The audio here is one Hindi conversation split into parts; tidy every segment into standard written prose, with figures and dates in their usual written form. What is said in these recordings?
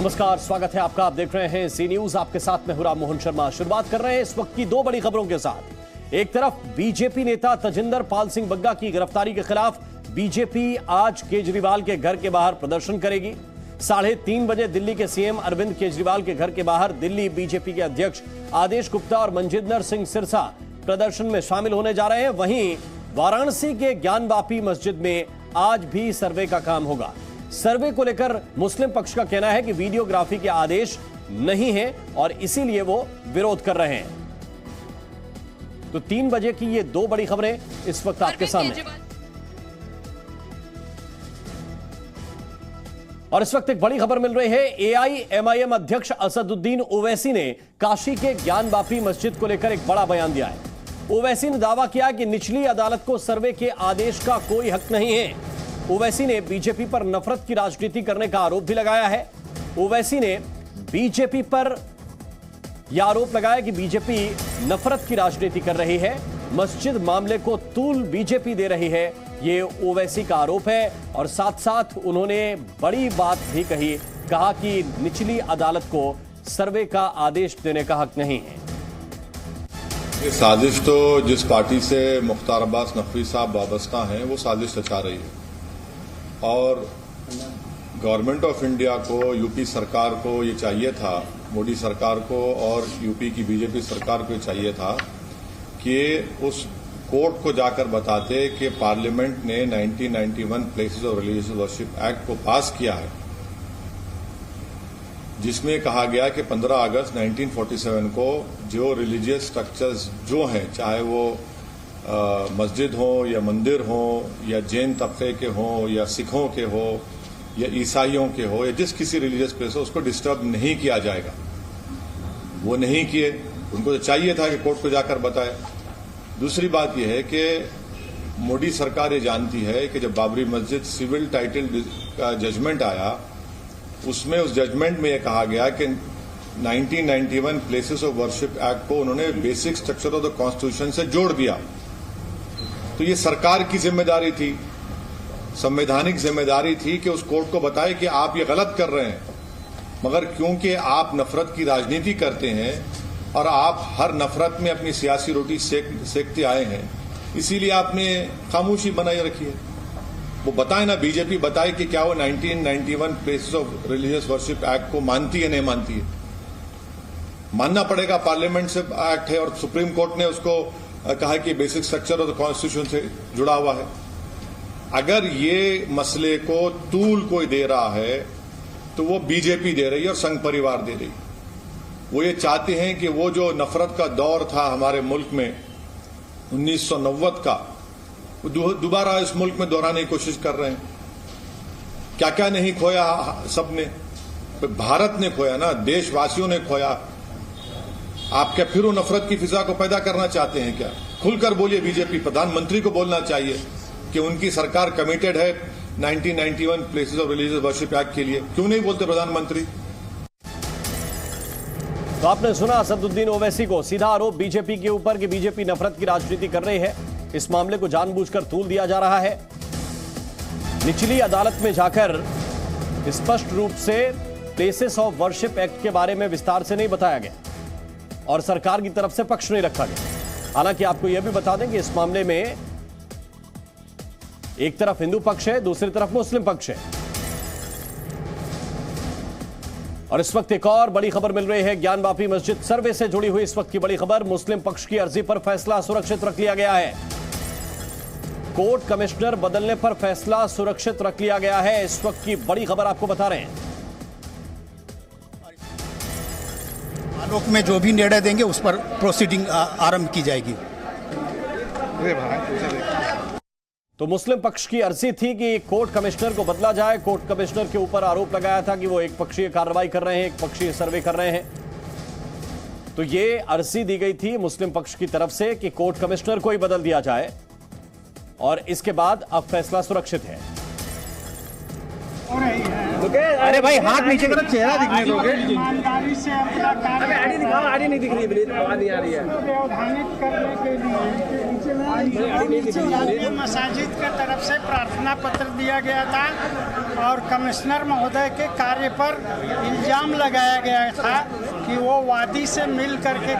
नमस्कार, स्वागत है आपका। आप देख रहे हैं सी न्यूज। आपके साथ में हुरा मोहन शर्मा। शुरुआत कर रहे हैं इस वक्त की दो बड़ी खबरों के साथ। एक तरफ बीजेपी नेता तजिंदर पाल सिंह बग्गा की गिरफ्तारी के खिलाफ बीजेपी आज केजरीवाल के घर के बाहर प्रदर्शन करेगी। 3:30 बजे दिल्ली के सीएम अरविंद केजरीवाल के घर के बाहर दिल्ली बीजेपी के अध्यक्ष आदेश गुप्ता और मनजिंदर सिंह सिरसा प्रदर्शन में शामिल होने जा रहे हैं। वहीं वाराणसी के ज्ञानवापी मस्जिद में आज भी सर्वे का काम होगा। सर्वे को लेकर मुस्लिम पक्ष का कहना है कि वीडियोग्राफी के आदेश नहीं है और इसीलिए वो विरोध कर रहे हैं। तो 3 बजे की ये दो बड़ी खबरें इस वक्त आपके सामने। और इस वक्त एक बड़ी खबर मिल रही है। एआईएमआईएम अध्यक्ष असदुद्दीन ओवैसी ने काशी के ज्ञानवापी मस्जिद को लेकर एक बड़ा बयान दिया है। ओवैसी ने दावा किया कि निचली अदालत को सर्वे के आदेश का कोई हक नहीं है। ओवैसी ने बीजेपी पर नफरत की राजनीति करने का आरोप भी लगाया है। ओवैसी ने बीजेपी पर यह आरोप लगाया कि बीजेपी नफरत की राजनीति कर रही है, मस्जिद मामले को तूल बीजेपी दे रही है, ये ओवैसी का आरोप है। और साथ साथ उन्होंने बड़ी बात भी कहा कि निचली अदालत को सर्वे का आदेश देने का हक नहीं है। ये साजिश तो जिस पार्टी से मुख्तार अब्बास नकवी साहब वाबस्ता हैं वो साजिश रचा रही है और गवर्नमेंट ऑफ इंडिया को, यूपी सरकार को ये चाहिए था, मोदी सरकार को और यूपी की बीजेपी सरकार को ये चाहिए था कि उस कोर्ट को जाकर बताते कि पार्लियामेंट ने 1991 places of religious worship act को पास किया है, जिसमें कहा गया कि 15 अगस्त 1947 को जो रिलीजियस स्ट्रक्चर्स जो हैं, चाहे वो मस्जिद हो या मंदिर हो या जैन तबके के हो या सिखों के हो या ईसाइयों के हो या जिस किसी रिलीजियस प्लेस हो, उसको डिस्टर्ब नहीं किया जाएगा। वो नहीं किए। उनको तो चाहिए था कि कोर्ट को जाकर बताए। दूसरी बात यह है कि मोदी सरकार ये जानती है कि जब बाबरी मस्जिद सिविल टाइटल का जजमेंट आया, उसमें उस जजमेंट में यह कहा गया कि 1991 प्लेसेस ऑफ वर्शिप एक्ट को उन्होंने basic structure of the constitution से जोड़ दिया। तो ये सरकार की जिम्मेदारी थी, संवैधानिक जिम्मेदारी थी कि उस कोर्ट को बताए कि आप ये गलत कर रहे हैं। मगर क्योंकि आप नफरत की राजनीति करते हैं और आप हर नफरत में अपनी सियासी रोटी सेकते आए हैं, इसीलिए आपने खामोशी बनाए रखी है। वो बताए ना, बीजेपी बताए कि क्या वो 1991 places of religious worship act को मानती है, नहीं मानती है। मानना पड़ेगा, पार्लियामेंट से एक्ट है और सुप्रीम कोर्ट ने उसको कहा कि basic structure of the constitution से जुड़ा हुआ है। अगर ये मसले को तूल कोई दे रहा है तो वो बीजेपी दे रही है और संघ परिवार दे रही है। वो ये चाहते हैं कि वो जो नफरत का दौर था हमारे मुल्क में 1990 का, दोबारा इस मुल्क में दोहराने की कोशिश कर रहे हैं। क्या क्या नहीं खोया सबने, भारत ने खोया ना, देशवासियों ने खोया। आप क्या फिर वो नफरत की फिजा को पैदा करना चाहते हैं क्या? खुलकर बोलिए। बीजेपी प्रधानमंत्री को बोलना चाहिए कि उनकी सरकार कमिटेड है 1991 places of religious worship act के लिए। क्यों नहीं बोलते प्रधानमंत्री? तो आपने सुना असदुद्दीन ओवैसी को। सीधा आरोप बीजेपी के ऊपर कि बीजेपी नफरत की राजनीति कर रही है। इस मामले को जानबूझकर तूल दिया जा रहा है। निचली अदालत में जाकर स्पष्ट रूप से प्लेसेस ऑफ वर्शिप एक्ट के बारे में विस्तार से नहीं बताया गया और सरकार की तरफ से पक्ष नहीं रखा गया। हालांकि आपको यह भी बता दें कि इस मामले में एक तरफ हिंदू पक्ष है, दूसरी तरफ मुस्लिम पक्ष है। और इस वक्त एक और बड़ी खबर मिल रही है। ज्ञानवापी मस्जिद सर्वे से जुड़ी हुई इस वक्त की बड़ी खबर। मुस्लिम पक्ष की अर्जी पर फैसला सुरक्षित रख लिया गया है। कोर्ट कमिश्नर बदलने पर फैसला सुरक्षित रख लिया गया है। इस वक्त की बड़ी खबर आपको बता रहे हैं। आलोक में जो भी निर्णय देंगे उस पर प्रोसीडिंग आरंभ की जाएगी। तो मुस्लिम पक्ष की अर्जी थी कि कोर्ट कमिश्नर को बदला जाए। कोर्ट कमिश्नर के ऊपर आरोप लगाया था कि वो एक पक्षीय कार्रवाई कर रहे हैं, एक पक्षीय सर्वे कर रहे हैं। तो ये अर्जी दी गई थी मुस्लिम पक्ष की तरफ से कि कोर्ट कमिश्नर को ही बदल दिया जाए और इसके बाद अब फैसला सुरक्षित है। अरे भाई हाथ नीचे करो, चेहरा दिखने दोगे। ईमानदारी से अपना कार्य आड़ी दिखाओ, आड़ी नहीं दिख रही है, आवाज नहीं आ रही है। व्यवधानित करने के लिए मसाजिद के तरफ से प्रार्थना पत्र दिया गया था और कमिश्नर महोदय के कार्य पर इल्जाम लगाया गया था कि वो वादी से मिल करके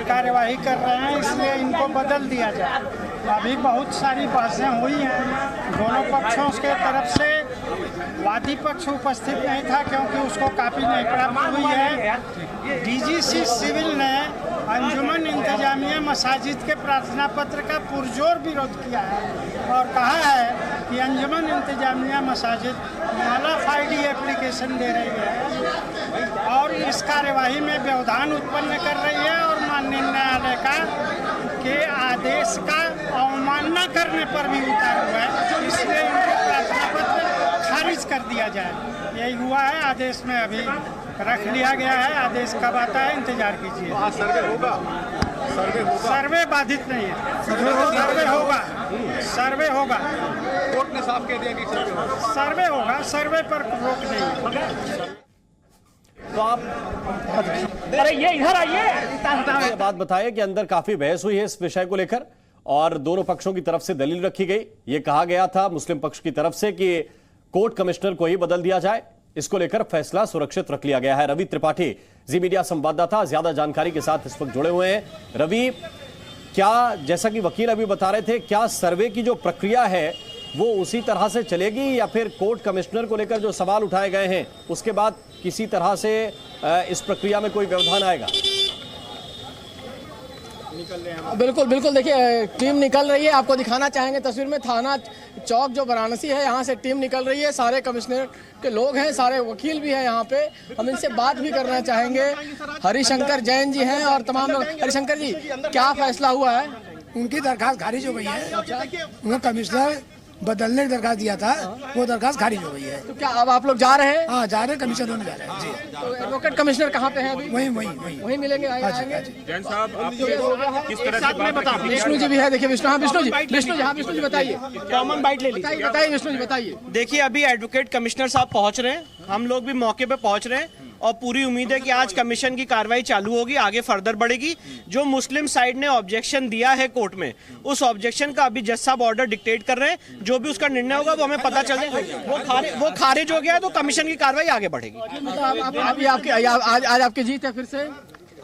कार्यवाही कर रहे हैं, इसलिए इनको बदल दिया जाए। अभी बहुत सारी बहसें हुई हैं दोनों पक्षों के तरफ से। वादी पक्ष उपस्थित नहीं था क्योंकि उसको कापी नहीं प्राप्त हुई है। डीजीसी सिविल ने अंजुमन इंतजामिया मसाजिद के प्रार्थना पत्र का पुरजोर विरोध किया है और कहा है कि अंजुमन इंतजामिया मसाजिद मॉडिफाइड एप्लीकेशन दे रही है और इस कार्यवाही में व्यवधान उत्पन्न कर रही है और माननीय न्यायालय के आदेश का अवमानना करने पर भी उतार हुआ है, इसलिए इनके प्रार्थना पत्र खारिज कर दिया जाए। यही हुआ है, आदेश में अभी रख लिया गया है। आदेश कब आता है इंतजार कीजिए। सर्वे होगा, सर्वे बाधित नहीं है, सर्वे होगा। कोर्ट ने साफ कह दिया कि सर्वे होगा, सर्वे पर रोक नहीं है। तो आप अरे ये इधर आइए। ये बात बताइए कि अंदर काफी बहस हुई है इस विषय को लेकर और दोनों पक्षों की तरफ से दलील रखी गई। ये कहा गया था मुस्लिम पक्ष की तरफ से कि कोर्ट कमिश्नर को ही बदल दिया जाए, इसको लेकर फैसला सुरक्षित रख लिया गया है। रवि त्रिपाठी जी मीडिया संवाददाता ज्यादा जानकारी के साथ इस वक्त जुड़े हुए हैं। रवि, क्या जैसा कि वकील अभी बता रहे थे, क्या सर्वे की जो प्रक्रिया है वो उसी तरह से चलेगी या फिर कोर्ट कमिश्नर को लेकर जो सवाल उठाए गए हैं उसके बाद किसी तरह से इस प्रक्रिया में कोई व्यवधान आएगा? बिल्कुल बिल्कुल, देखिए टीम निकल रही है। आपको दिखाना चाहेंगे तस्वीर में, थाना चौक जो वाराणसी है यहाँ से टीम निकल रही है। सारे कमिश्नर के लोग हैं, सारे वकील भी हैं यहाँ पे। हम इनसे बात भी करना चाहेंगे। हरिशंकर जैन जी हैं और तमाम लोग। हरिशंकर जी, क्या फैसला हुआ है? उनकी दरखास्त खारिज हो गई है। उन्होंने कमिश्नर बदलने की दरखास्त दिया था, वो दरखास्त खारिज हो गई है। तो क्या अब आप लोग जा रहे हैं? हाँ, जा रहे हैं, कमिश्नर होने जा रहे हैं। जी, तो एडवोकेट कमिश्नर कहाँ पे हैं अभी? वहीं मिलेंगे, आएंगे। जैन साहब, आप किस तरह से बात रखेंगे? विष्णु जी भी है, देखिए विष्णु। हाँ विष्णु जी बताइए, कॉमन बाइट ले लीजिए। बताइए विष्णु जी बताइए। देखिए, अभी एडवोकेट कमिश्नर साहब पहुंच रहे हैं, हम लोग भी मौके पे पहुंच रहे हैं और पूरी उम्मीद है कि आज कमीशन की कार्रवाई चालू होगी, आगे फर्दर बढ़ेगी। जो मुस्लिम साइड ने ऑब्जेक्शन दिया है कोर्ट में, उस ऑब्जेक्शन का अभी जज साहब ऑर्डर डिक्टेट कर रहे हैं। जो भी उसका निर्णय होगा वो हमें पता चल जाएगा। वो खारिज हो गया है तो कमीशन की कार्रवाई आगे बढ़ेगी। आज आपकी जीत है फिर से?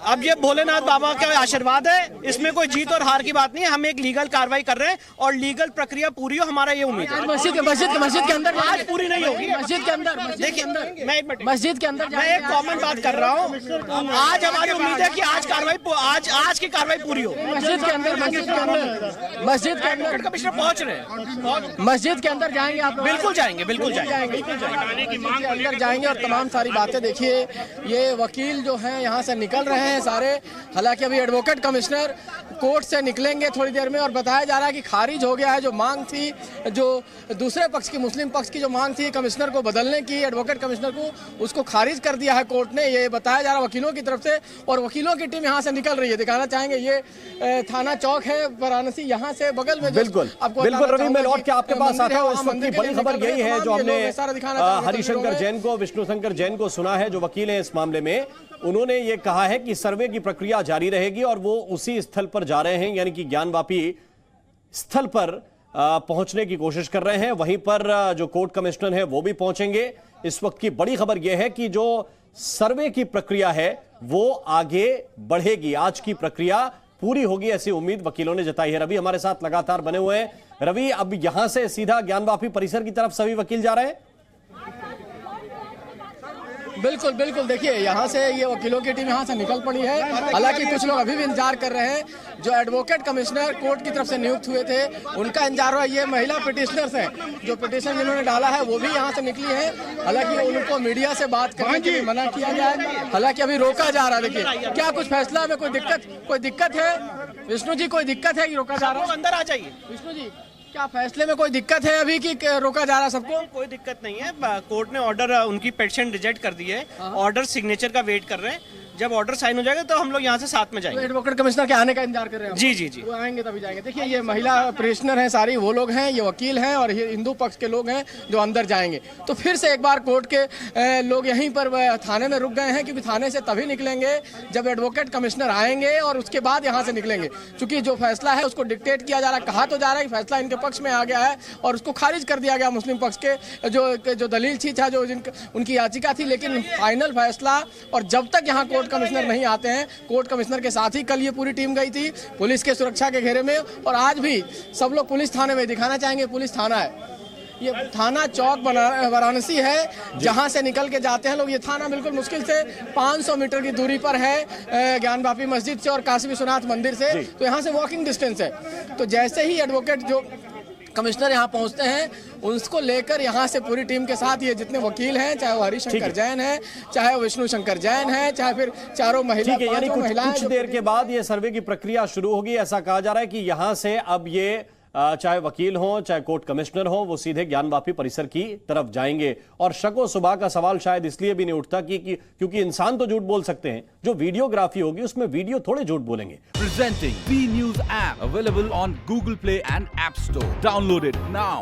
अब ये भोलेनाथ बाबा का आशीर्वाद है, इसमें कोई जीत और हार की बात नहीं है। हम एक लीगल कार्रवाई कर रहे हैं और लीगल प्रक्रिया पूरी हो, हमारा ये उम्मीद है। मस्जिद के अंदर आज पूरी नहीं होगी। मस्जिद के अंदर, देखिए, मस्जिद के अंदर मैं एक कॉमन बात कर रहा हूँ। आज हमारी उम्मीद है कि आज की कार्रवाई पूरी हो। मस्जिद के अंदर कमिश्नर पहुँच रहे हैं। मस्जिद के अंदर जाएंगे आप? बिल्कुल जाएंगे, बिल्कुल जाएंगे। अंदर जाएंगे और तमाम सारी बातें। देखिए, ये वकील जो हैं यहाँ से निकल रहे हैं सारे। हालांकि अभी एडवोकेट कमिश्नर कोर्ट से निकलेंगे थोड़ी देर में और बताया जा रहा है कि खारिज हो गया है जो मांग थी, जो दूसरे पक्ष की, मुस्लिम पक्ष की जो मांग थी कमिश्नर को बदलने की, एडवोकेट कमिश्नर को, उसको खारिज कर दिया है कोर्ट ने। ये बताया जा रहा है वकीलों की तरफ से और वकीलों की टीम यहाँ से निकल रही है। दिखाना चाहेंगे, ये थाना चौक है वाराणसी, यहाँ से बगल में। बिल्कुल रवि, मैं लौट के आपके पास आता हूँ। इस वक्त की बड़ी खबर यही है जो हमने हरिशंकर जैन को, विष्णु शंकर जैन को सुना है, जो वकील है इस मामले में। उन्होंने ये कहा है कि सर्वे की प्रक्रिया जारी रहेगी और वो उसी स्थल पर जा रहे हैं, यानी कि ज्ञानवापी स्थल पर पहुंचने की कोशिश कर रहे हैं। वहीं पर जो कोर्ट कमिश्नर है वो भी पहुंचेंगे। इस वक्त की बड़ी खबर यह है कि जो सर्वे की प्रक्रिया है वो आगे बढ़ेगी। आज की प्रक्रिया पूरी होगी ऐसी उम्मीद वकीलों ने जताई है। रवि हमारे साथ लगातार बने हुए हैं। रवि, अब यहां से सीधा ज्ञानवापी परिसर की तरफ सभी वकील जा रहे हैं? बिल्कुल बिल्कुल, देखिए यहाँ से ये वकीलों की टीम यहाँ से निकल पड़ी है। हालांकि कुछ लोग अभी भी इंतजार कर रहे हैं। जो एडवोकेट कमिश्नर कोर्ट की तरफ से नियुक्त हुए थे उनका इंतजार हुआ। ये महिला पिटिशनर्स हैं, जो पिटिशन जिन्होंने डाला है वो भी यहाँ से निकली है। हालांकि उनको मीडिया से बात करने के लिए मना किया गया है, हालांकि अभी रोका जा रहा है। देखिए, क्या कुछ फैसला में कोई दिक्कत है? विष्णु जी, कोई दिक्कत है कि रोका जा रहा है? अंदर आ जाइए। विष्णु जी, क्या फैसले में कोई दिक्कत है अभी कि रोका जा रहा है सबको? कोई दिक्कत नहीं है। कोर्ट ने ऑर्डर, उनकी पेटिशन रिजेक्ट कर दी है। ऑर्डर सिग्नेचर का वेट कर रहे हैं। जब ऑर्डर साइन हो जाएगा तो हम लोग यहाँ से साथ में तो जाएंगे। एडवोकेट कमिश्नर के आने का इंतजार कर रहे हैं? जी जी जी। वो आएंगे तभी जाएंगे। देखिए ये महिला प्रेशनर हैं सारी, वो लोग हैं, ये वकील हैं और ये हिंदू पक्ष के लोग हैं जो अंदर जाएंगे। तो फिर से एक बार कोर्ट के लोग यहीं पर थाने में रुक गए हैं, क्योंकि थाने से तभी निकलेंगे जब एडवोकेट कमिश्नर आएंगे और उसके बाद यहाँ से निकलेंगे। चूंकि जो फैसला है उसको डिक्टेट किया जा रहा है, कहा तो जा रहा है कि फैसला इनके पक्ष में आ गया है और उसको खारिज कर दिया गया मुस्लिम पक्ष के जो दलील थी, जो उनकी याचिका थी। लेकिन फाइनल फैसला, और जब तक यहाँ कोर्ट कमिश्नर नहीं आते हैं, कोर्ट कमिश्नर के साथ ही कल ये पूरी टीम गई थी पुलिस के सुरक्षा के घेरे में, और आज भी सब लोग पुलिस थाने में दिखाना चाहेंगे पुलिस थाना है। ये थाना चौक वाराणसी है जहां से निकल के जाते हैं लोग। ये थाना बिल्कुल मुश्किल से 500 मीटर की दूरी पर है ज्ञानवापी मस्जिद से और काशी विश्वनाथ मंदिर से, तो यहाँ से वॉकिंग डिस्टेंस है। तो जैसे ही एडवोकेट जो कमिश्नर यहाँ पहुँचते हैं, उसको लेकर यहाँ से पूरी टीम के साथ ये जितने वकील हैं, चाहे वो हरिशंकर जैन है, चाहे वो विष्णु शंकर जैन है, चाहे फिर चारों महिला, ठीक है, यानी कुछ देर के बाद ये सर्वे की प्रक्रिया शुरू होगी। ऐसा कहा जा रहा है कि यहाँ से अब ये चाहे वकील हो चाहे कोर्ट कमिश्नर हो, वो सीधे ज्ञानवापी परिसर की तरफ जाएंगे। और शको सुबह का सवाल शायद इसलिए भी नहीं उठता कि क्योंकि इंसान तो झूठ बोल सकते हैं, जो वीडियोग्राफी होगी उसमें वीडियो थोड़े झूठ बोलेंगे। Presenting B News app available on Google Play and App Store. Download it now.